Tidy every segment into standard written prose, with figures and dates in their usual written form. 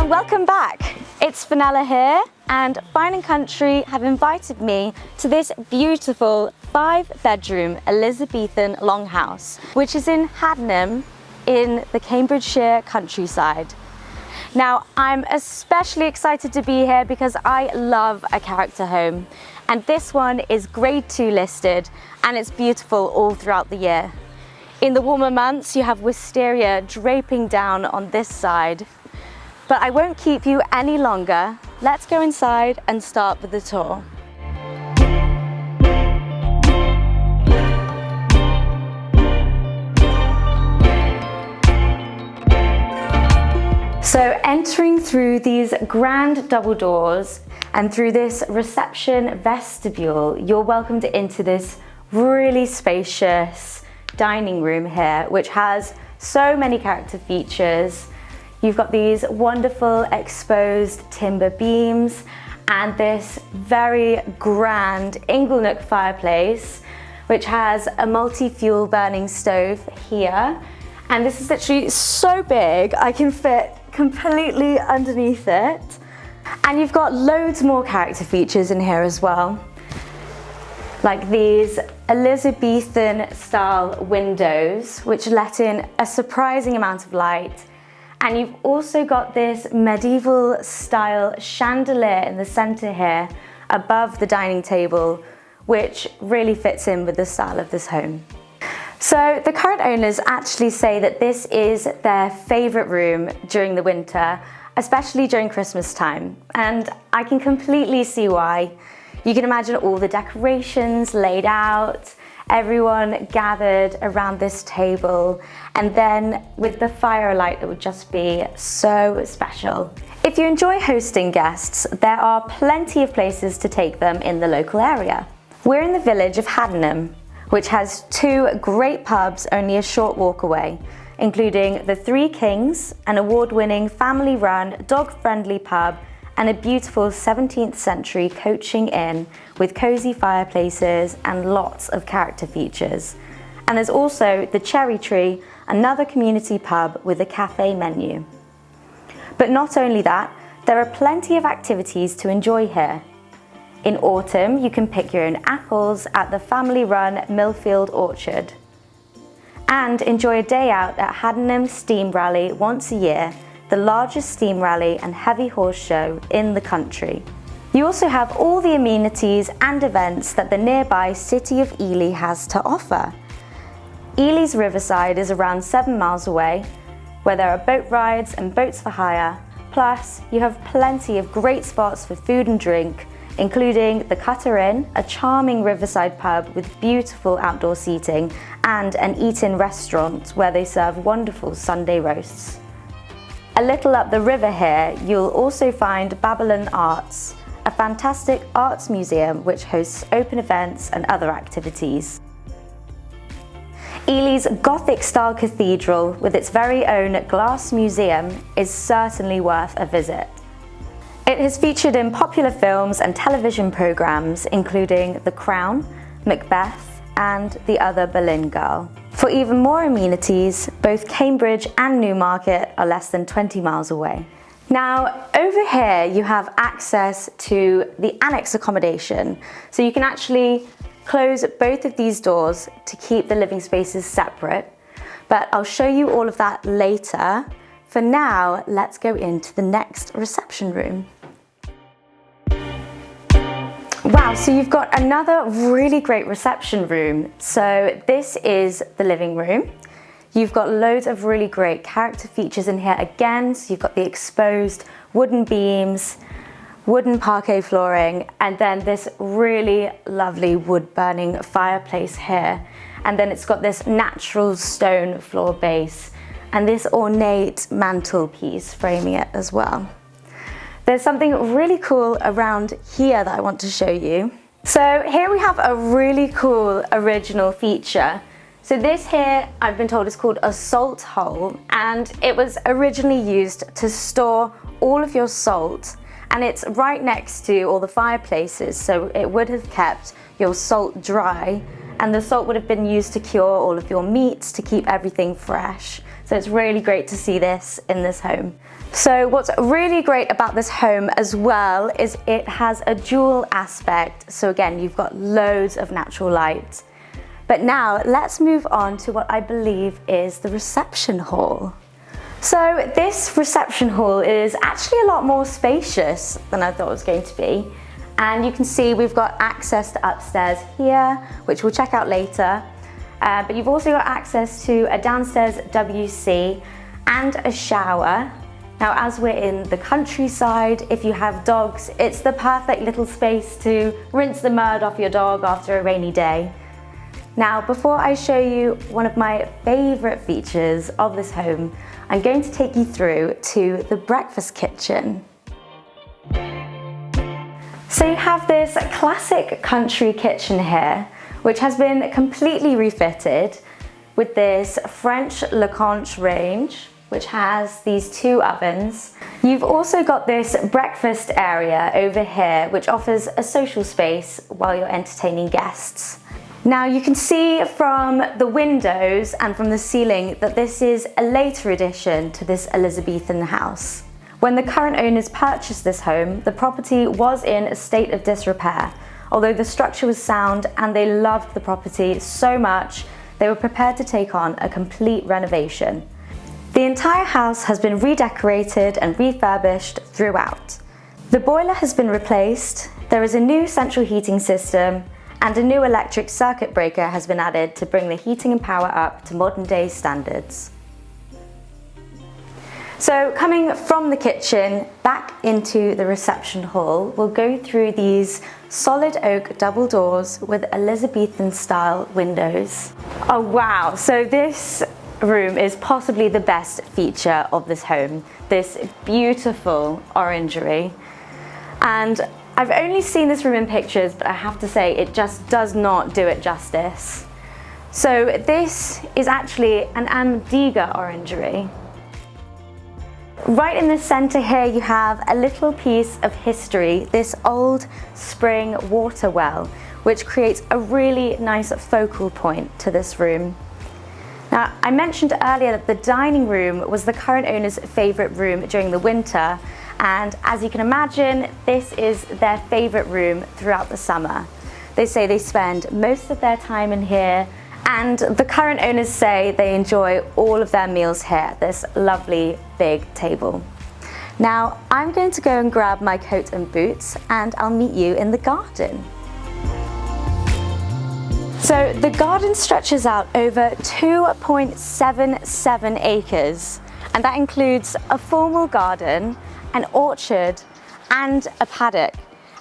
and welcome back. It's Fenella here, and Fine & Country have invited me to this beautiful 5-bedroom Elizabethan Long House, which is in Haddenham in the Cambridgeshire countryside. Now, I'm especially excited to be here because I love a character home, and this one is Grade 2 listed, and it's beautiful all throughout the year. In the warmer months, you have wisteria draping down on this side. But I won't keep you any longer. Let's go inside and start with the tour. So entering through these grand double doors and through this reception vestibule, you're welcomed into this really spacious dining room here, which has so many character features. You've got these wonderful exposed timber beams and this very grand inglenook fireplace, which has a multi-fuel burning stove here. And this is literally so big, I can fit completely underneath it. And you've got loads more character features in here as well, like these Elizabethan style windows, which let in a surprising amount of light. And you've also got this medieval style chandelier in the center here above the dining table, which really fits in with the style of this home. So the current owners actually say that this is their favorite room during the winter, especially during Christmas time. And I can completely see why. You can imagine all the decorations laid out, everyone gathered around this table, and then with the firelight, it would just be so special. If you enjoy hosting guests, there are plenty of places to take them in the local area. We're in the village of Haddenham, which has 2 great pubs only a short walk away, including the Three Kings, an award-winning family-run, dog-friendly pub, and a beautiful 17th century coaching inn with cozy fireplaces and lots of character features. And there's also the Cherry Tree, another community pub with a cafe menu. But not only that, there are plenty of activities to enjoy here. In autumn, you can pick your own apples at the family-run Millfield Orchard and enjoy a day out at Haddenham Steam Rally once a year, the largest steam rally and heavy horse show in the country. You also have all the amenities and events that the nearby city of Ely has to offer. Ely's riverside is around 7 miles away, where there are boat rides and boats for hire. Plus, you have plenty of great spots for food and drink, including the Cutter Inn, a charming riverside pub with beautiful outdoor seating, and an eat-in restaurant where they serve wonderful Sunday roasts. A little up the river here, you'll also find Babylon Arts, a fantastic arts museum which hosts open events and other activities. Ely's Gothic-style cathedral, with its very own glass museum, is certainly worth a visit. It has featured in popular films and television programmes, including The Crown, Macbeth, and The Other Boleyn Girl. For even more amenities, both Cambridge and Newmarket are less than 20 miles away. Now, over here you have access to the Annex accommodation, so you can actually close both of these doors to keep the living spaces separate, but I'll show you all of that later. For now, let's go into the next reception room. Wow, so you've got another really great reception room. So this is the living room. You've got loads of really great character features in here again. So you've got the exposed wooden beams, wooden parquet flooring, and then this really lovely wood burning fireplace here. And then it's got this natural stone floor base and this ornate mantelpiece framing it as well. There's something really cool around here that I want to show you. So here we have a really cool original feature. So this here, I've been told, is called a salt hole, and it was originally used to store all of your salt, and it's right next to all the fireplaces, so it would have kept your salt dry and the salt would have been used to cure all of your meats to keep everything fresh. So it's really great to see this in this home. So what's really great about this home as well is it has a dual aspect. So again, you've got loads of natural light. But now let's move on to what I believe is the reception hall. So this reception hall is actually a lot more spacious than I thought it was going to be. And you can see we've got access to upstairs here, which we'll check out later. But you've also got access to a downstairs WC and a shower. Now, as we're in the countryside, if you have dogs, it's the perfect little space to rinse the mud off your dog after a rainy day. Now, before I show you one of my favorite features of this home, I'm going to take you through to the breakfast kitchen. So you have this classic country kitchen here, which has been completely refitted with this French Leconte range, which has these 2 ovens. You've also got this breakfast area over here, which offers a social space while you're entertaining guests. Now you can see from the windows and from the ceiling that this is a later addition to this Elizabethan house. When the current owners purchased this home, the property was in a state of disrepair, although the structure was sound and they loved the property so much they were prepared to take on a complete renovation. The entire house has been redecorated and refurbished throughout. The boiler has been replaced, there is a new central heating system, and a new electric circuit breaker has been added to bring the heating and power up to modern day standards. So coming from the kitchen back into the reception hall, we'll go through these solid oak double doors with Elizabethan style windows. Oh wow, so this room is possibly the best feature of this home, this beautiful orangery. And I've only seen this room in pictures, but I have to say it just does not do it justice. So this is actually an Amdega orangery. Right in the center here you have a little piece of history, this old spring water well, which creates a really nice focal point to this room. Now, I mentioned earlier that the dining room was the current owner's favorite room during the winter, and as you can imagine, this is their favorite room throughout the summer. They say they spend most of their time in here, and the current owners say they enjoy all of their meals here at this lovely big table. Now, I'm going to go and grab my coat and boots, and I'll meet you in the garden. So the garden stretches out over 2.77 acres, and that includes a formal garden, an orchard, and a paddock.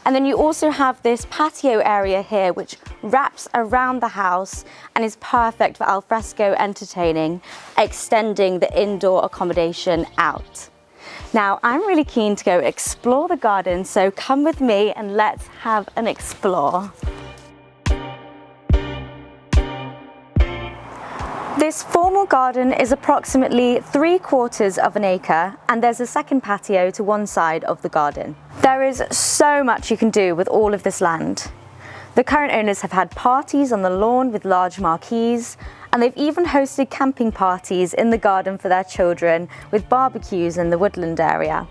And then you also have this patio area here which wraps around the house and is perfect for alfresco entertaining, extending the indoor accommodation out. Now, I'm really keen to go explore the garden, so come with me and let's have an explore. This formal garden is approximately 3/4 of an acre, and there's a second patio to one side of the garden. There is so much you can do with all of this land. The current owners have had parties on the lawn with large marquees, and they've even hosted camping parties in the garden for their children with barbecues in the woodland area.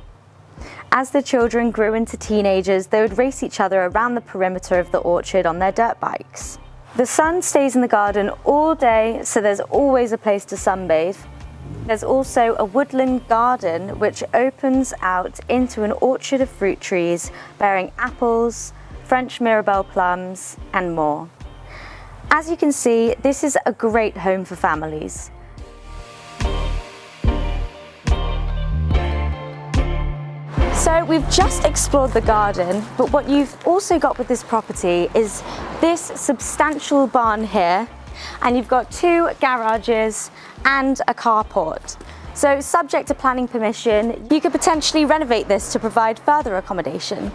As the children grew into teenagers, they would race each other around the perimeter of the orchard on their dirt bikes. The sun stays in the garden all day, so there's always a place to sunbathe. There's also a woodland garden which opens out into an orchard of fruit trees bearing apples, French Mirabelle plums, and more. As you can see, this is a great home for families. So we've just explored the garden, but what you've also got with this property is this substantial barn here, and you've got 2 garages and a carport. So subject to planning permission, you could potentially renovate this to provide further accommodation.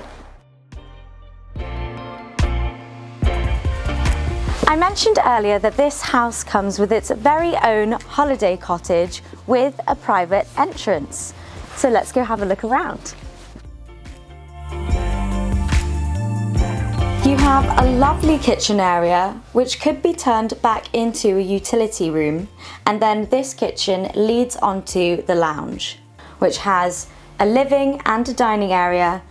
I mentioned earlier that this house comes with its very own holiday cottage with a private entrance. So let's go have a look around. You have a lovely kitchen area which could be turned back into a utility room, and then this kitchen leads onto the lounge, which has a living and a dining area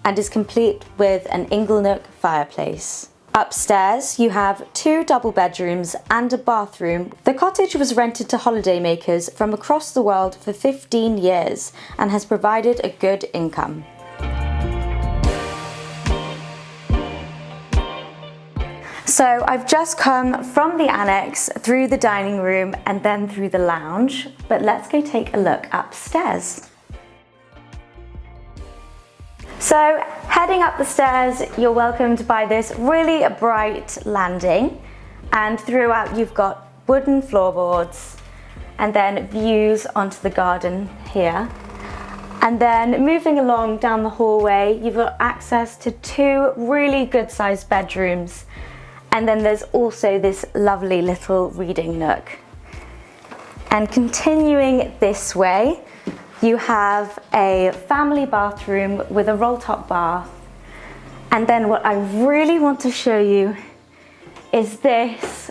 and is complete with an inglenook fireplace. Upstairs you have 2 double bedrooms and a bathroom. The cottage was rented to holidaymakers from across the world for 15 years and has provided a good income. So I've just come from the annex through the dining room and then through the lounge, but let's go take a look upstairs. So heading up the stairs, you're welcomed by this really bright landing, and throughout you've got wooden floorboards and then views onto the garden here. And then moving along down the hallway, you've got access to 2 really good sized bedrooms. And then there's also this lovely little reading nook. And continuing this way, you have a family bathroom with a roll-top bath. And then what I really want to show you is this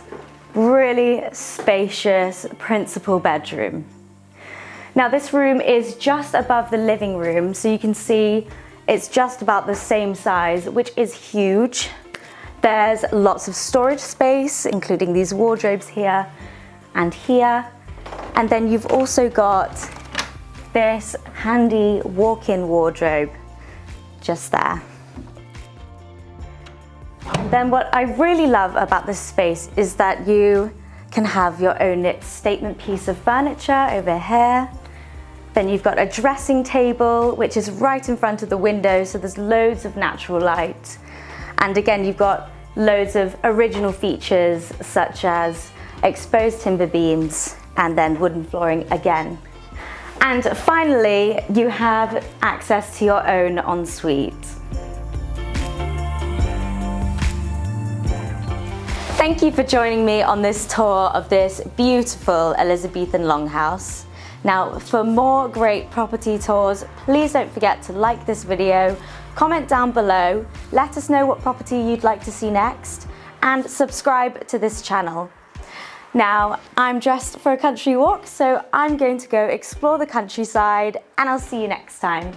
really spacious principal bedroom. Now this room is just above the living room, so you can see it's just about the same size, which is huge. There's lots of storage space, including these wardrobes here and here. And then you've also got this handy walk-in wardrobe just there. Then what I really love about this space is that you can have your own statement piece of furniture over here. Then you've got a dressing table, which is right in front of the window, so there's loads of natural light. And again, you've got loads of original features such as exposed timber beams and then wooden flooring again. And finally, you have access to your own ensuite. Thank you for joining me on this tour of this beautiful Elizabethan Long House. Now, for more great property tours, please don't forget to like this video, comment down below, let us know what property you'd like to see next, and subscribe to this channel. Now, I'm dressed for a country walk, so I'm going to go explore the countryside, and I'll see you next time.